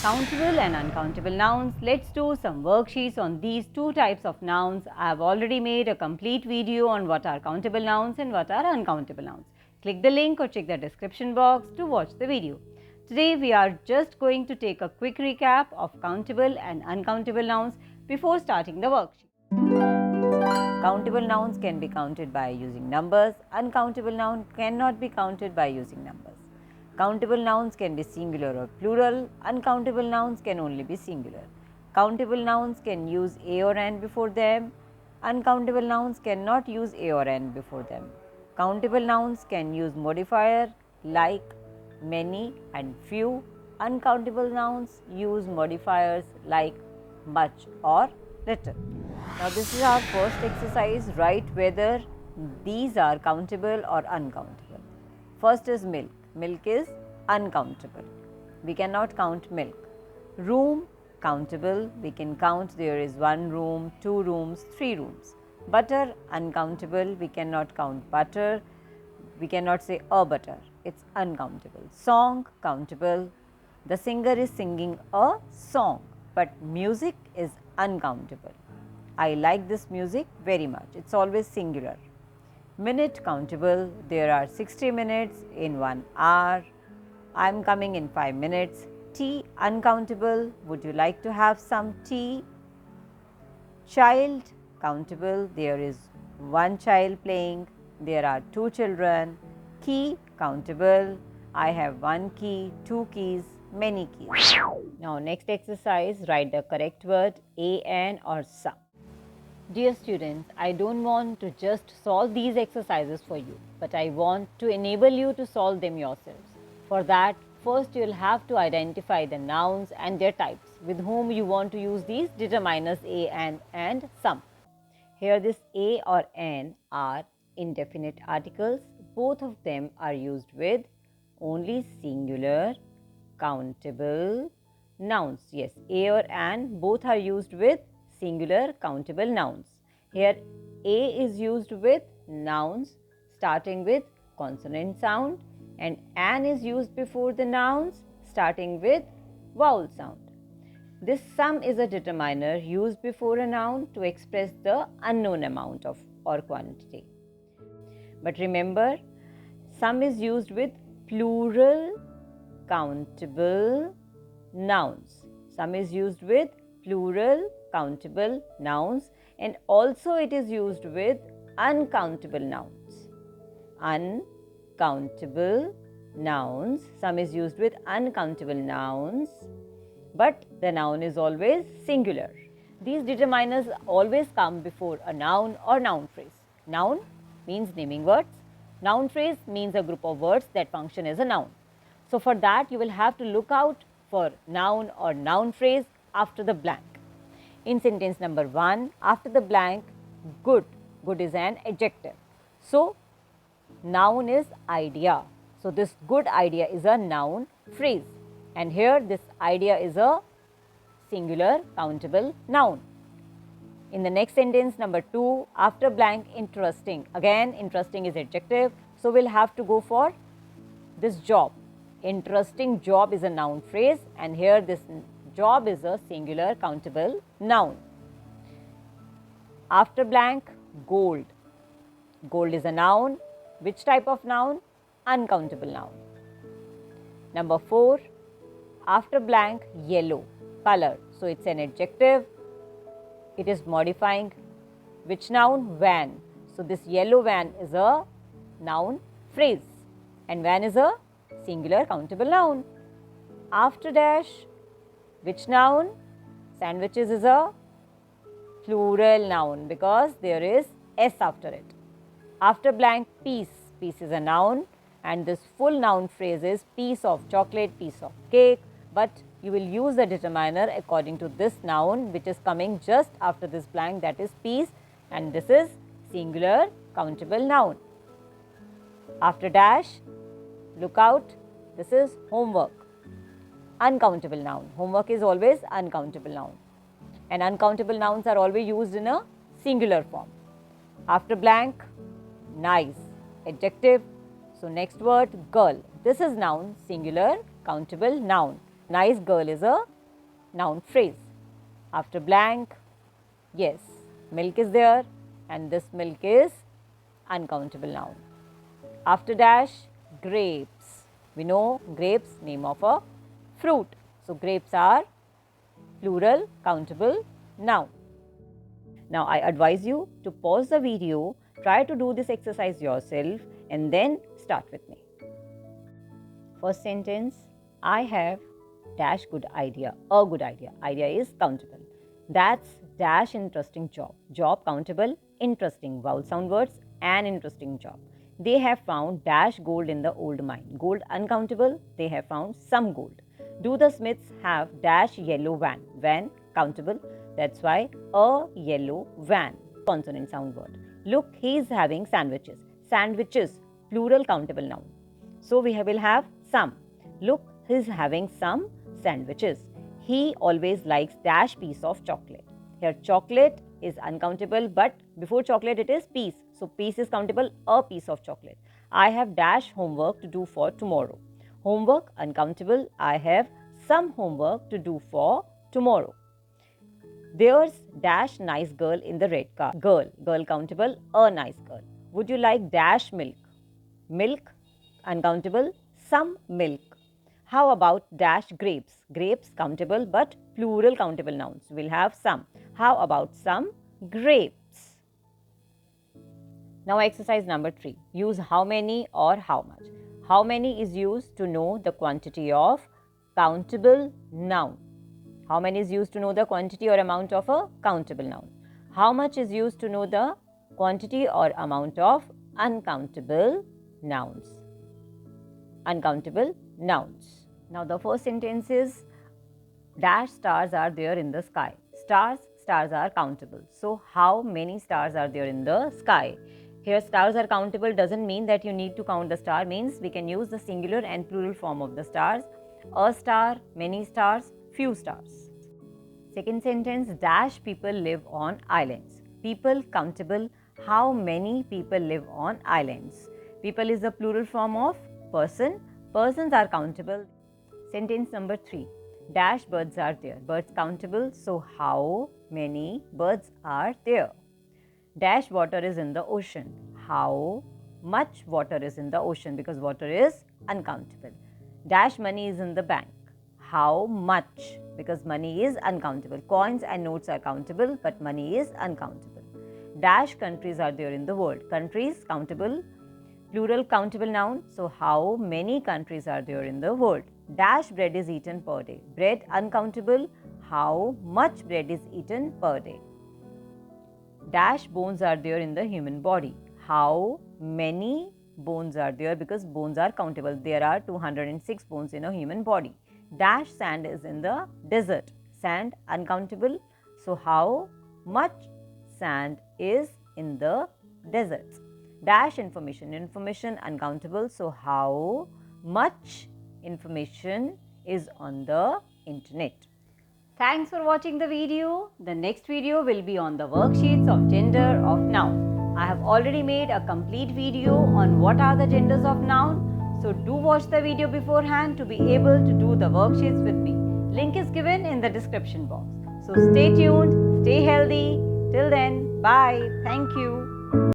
Countable and uncountable nouns. Let's do some worksheets on these two types of nouns. I have already made a complete video on what are countable nouns and what are uncountable nouns. Click the link or check the description box to watch the video. Today we are just going to take a quick recap of countable and uncountable nouns before starting the worksheet. Countable nouns can be counted by using numbers. Uncountable nouns cannot be counted by using numbers. Countable nouns can be singular or plural. Uncountable nouns can only be singular. Countable nouns can use a or an before them. Uncountable nouns cannot use a or an before them. Countable nouns can use modifier like, many and few. Uncountable nouns use modifiers like much or little. Now this is our first exercise. Write whether these are countable or uncountable. First is milk. Milk is uncountable. We cannot count milk. Room, countable. We can count there is 1 room, 2 rooms, 3 rooms. Butter, uncountable. We cannot count butter. We cannot say a butter. It's uncountable. Song, countable. The singer is singing a song, but music is uncountable. I like this music very much. It's always singular. Minute, countable. There are 60 minutes in 1 hour. I am coming in 5 minutes. Tea, uncountable. Would you like to have some tea? Child, countable. There is 1 child playing. There are 2 children. Key, countable. I have 1 key, 2 keys, many keys. Now next exercise, write the correct word, a, an or some. Dear students, I don't want to just solve these exercises for you, but I want to enable you to solve them yourselves. For that, first you will have to identify the nouns and their types with whom you want to use these determiners a, an and some. Here this a or an are indefinite articles. Both of them are used with only singular countable nouns. Yes, a or an both are used with singular countable nouns. Here a is used with nouns starting with consonant sound and an is used before the nouns starting with vowel sound. This some is a determiner used before a noun to express the unknown amount of or quantity. But remember, some is used with plural countable nouns. Some is used with plural countable nouns and also it is used with uncountable nouns. Uncountable nouns. Some is used with uncountable nouns, but the noun is always singular. These determiners always come before a noun or noun phrase. Noun means naming words. Noun phrase means a group of words that function as a noun. So for that you will have to look out for noun or noun phrase after the blank. In sentence number 1, after the blank, good. Good is an adjective. So noun is idea. So this good idea is a noun phrase. And here this idea is a singular countable noun. In the next sentence number 2, after blank, interesting. Again, interesting is adjective. So we'll have to go for this job. Interesting job is a noun phrase and here this job is a singular countable noun. After blank, gold. Gold is a noun. Which type of noun? Uncountable noun. Number 4, after blank, yellow, color. So it's an adjective. It is modifying which noun? Van. So this yellow van is a noun phrase and van is a singular countable noun. After dash, which noun? Sandwiches is a plural noun because there is s after it. After blank, piece. Piece is a noun and this full noun phrase is piece of chocolate, piece of cake, but you will use the determiner according to this noun which is coming just after this blank, that is piece, and this is singular countable noun. After dash, look out, this is homework. Uncountable noun. Homework is always uncountable noun and uncountable nouns are always used in a singular form. After blank, nice, adjective. So next word, girl. This is noun, singular countable noun Nice girl is a noun phrase. After blank, yes, milk is there and this milk is uncountable noun. After dash, grapes. We know grapes, name of a fruit. So, grapes are plural countable noun. Now, I advise you to pause the video, try to do this exercise yourself and then start with me. First sentence, I have dash good idea, a good idea. Idea is countable. That's dash interesting job. Job countable, interesting, vowel sound words, an interesting job. They have found dash gold in the old mine. Gold uncountable, they have found some gold. Do the Smiths have dash yellow van? Van countable, that's why a yellow van, consonant sound word. Look, he is having sandwiches. Sandwiches, plural countable noun. So we will have some. Look, he is having some sandwiches. He always likes dash piece of chocolate. Here chocolate is uncountable, but before chocolate it is piece. So piece is countable, a piece of chocolate. I have dash homework to do for tomorrow. Homework uncountable. I have some homework to do for tomorrow. There's dash nice girl in the red car. Girl countable, a nice girl. Would you like dash milk? Milk uncountable, some milk. How about dash grapes? Grapes countable but plural countable nouns. We'll have some. How about some grapes? Now exercise number 3. Use how many or how much. How many is used to know the quantity of countable noun. How many is used to know the quantity or amount of a countable noun. How much is used to know the quantity or amount of uncountable nouns. Uncountable nouns. Now the first sentence is dash stars are there in the sky. Stars are countable. So how many stars are there in the sky? Here stars are countable doesn't mean that you need to count the star, means we can use the singular and plural form of the stars. A star, many stars, few stars. Second sentence, dash people live on islands. People countable. How many people live on islands? People is the plural form of person. Persons are countable. Sentence number 3. Dash birds are there. Birds countable. So how many birds are there? Dash water is in the ocean. How much water is in the ocean? Because water is uncountable. Dash money is in the bank. How much? Because money is uncountable. Coins and notes are countable, but money is uncountable. Dash countries are there in the world. Countries countable, plural countable noun. So how many countries are there in the world? Dash bread is eaten per day. Bread uncountable. How much bread is eaten per day? Dash bones are there in the human body. How many bones are there? Because bones are countable. There are 206 bones in a human body. Dash sand is in the desert. Sand uncountable. So how much sand is in the deserts? Dash information. Information uncountable. So how much information is on the internet? Thanks for watching the video. The next video will be on the worksheets of gender of noun. I have already made a complete video on what are the genders of noun. So do watch the video beforehand to be able to do the worksheets with me. Link is given in the description box. So stay tuned, stay healthy. Till then, bye. Thank you.